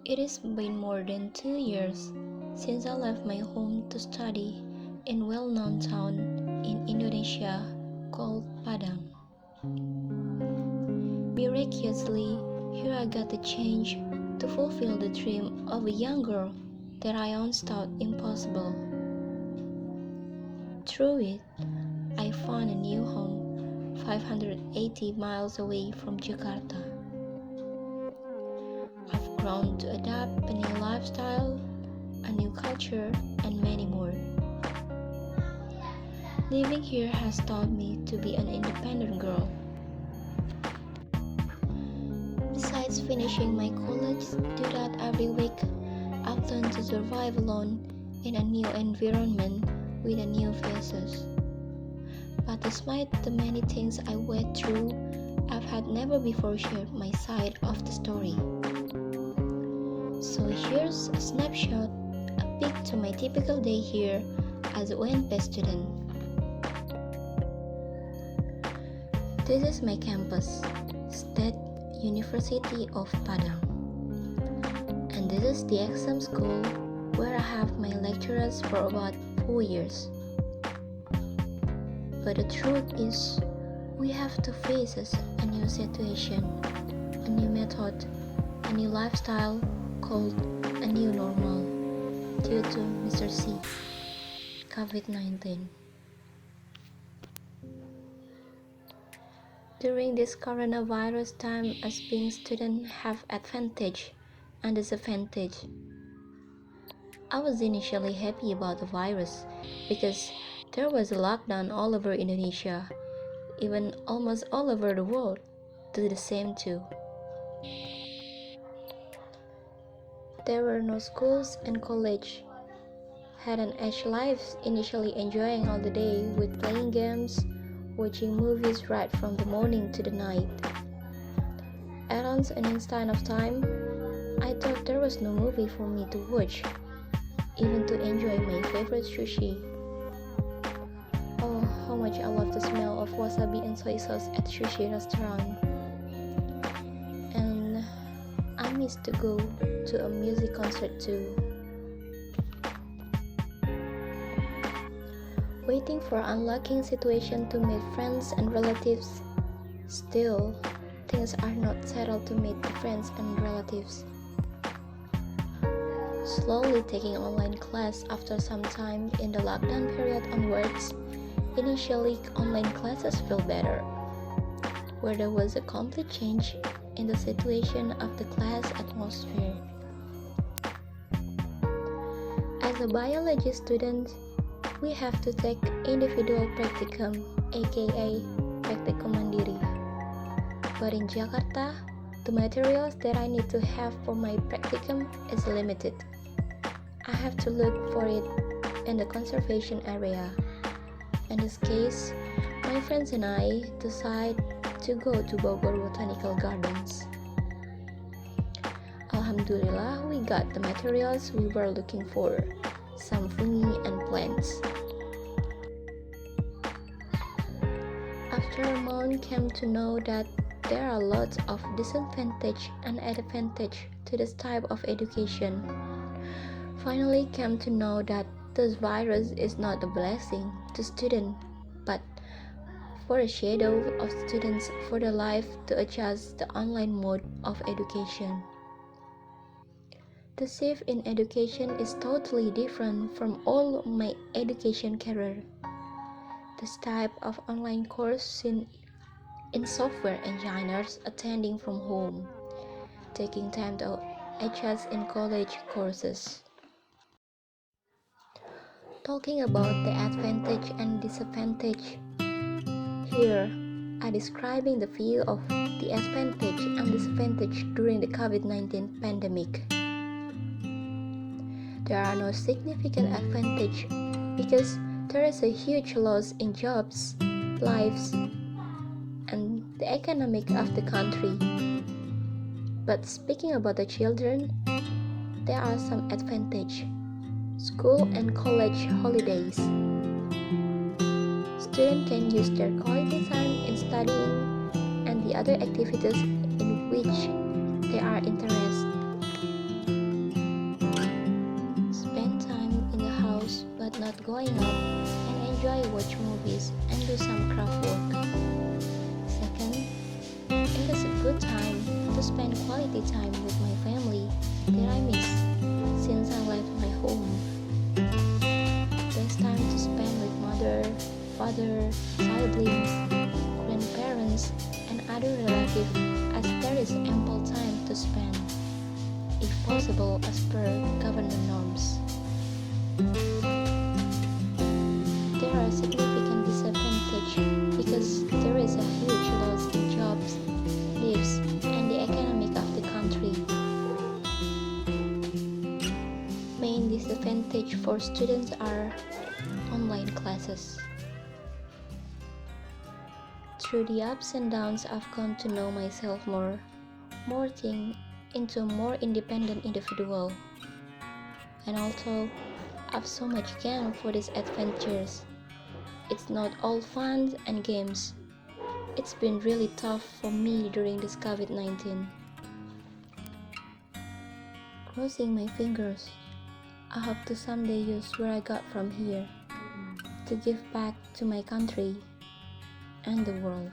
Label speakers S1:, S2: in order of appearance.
S1: It has been more than 2 years since I left my home to study in a well-known town in Indonesia called Padang. Miraculously, here I got the chance to fulfill the dream of a young girl that I once thought impossible. Through it, I found a new home 580 miles away from Jakarta. I've grown to adapt a new lifestyle, a new culture, and many more. Living here has taught me to be an independent girl. Besides finishing my college, do that every week, I've learned to survive alone in a new environment with a new faces. But despite the many things I went through, I've had never before shared my side of the story. So here's a snapshot, a peek to my typical day here as a UNP student. This is my campus, State University of Padang. And this is the exam school where I have my lecturers for about 4 years. But the truth is, we have to face a new situation, a new method, a new lifestyle called a new normal due to Mr. C, COVID-19. During this coronavirus time, as being student have advantage and disadvantage. I was initially happy about the virus because there was a lockdown all over Indonesia, even almost all over the world do the same too. There were no schools and college. Had an edge life, initially enjoying all the day with playing games, watching movies right from the morning to the night. At once an instant of time, I thought there was no movie for me to watch, even to enjoy my favorite sushi. Oh, how much I love the smell of wasabi and soy sauce at sushi restaurant. And I miss to go to a music concert too. Waiting for unlocking situation to meet friends and relatives. Still, things are not settled to meet friends and relatives. Slowly taking online class after some time in the lockdown period onwards, initially online classes feel better, where there was a complete change in the situation of the class atmosphere. As a biology student, we have to take individual practicum, aka practicum mandiri. But in Jakarta, the materials that I need to have for my practicum is limited. I have to look for it in the conservation area. In this case, my friends and I decide to go to Bogor Botanical Gardens. Alhamdulillah, we got the materials we were looking for, some fungi and plants. After a month, came to know that there are lots of disadvantage and advantage to this type of education. Finally came to know that this virus is not a blessing to students, but for a shadow of students for their life to adjust the online mode of education. The shift in education is totally different from all my education career. This type of online course in software engineers attending from home, taking time to adjust in college courses. Talking about the advantage and disadvantage, here I describing the view of the advantage and disadvantage during the COVID-19 pandemic. There are no significant advantage because there is a huge loss in jobs, lives, and the economic of the country. But speaking about the children, there are some advantage. School and college holidays. Students can use their quality time in studying and the other activities in which they are interested. going out and enjoy watch movies and do some craft work. Second, it is a good time to spend quality time with my family that I miss since I left my home. Best time to spend with mother, father, siblings, grandparents, and other relatives as there is ample time to spend, if possible as per government norms. There are significant disadvantages because there is a huge loss in jobs, lives, and the economic of the country. Main disadvantage for students are online classes. Through the ups and downs, I've come to know myself more thing into a more independent individual. And also, I've so much gained for these adventures. It's not all fun and games. It's been really tough for me during this COVID-19. Crossing my fingers, I hope to someday use what I got from here to give back to my country and the world.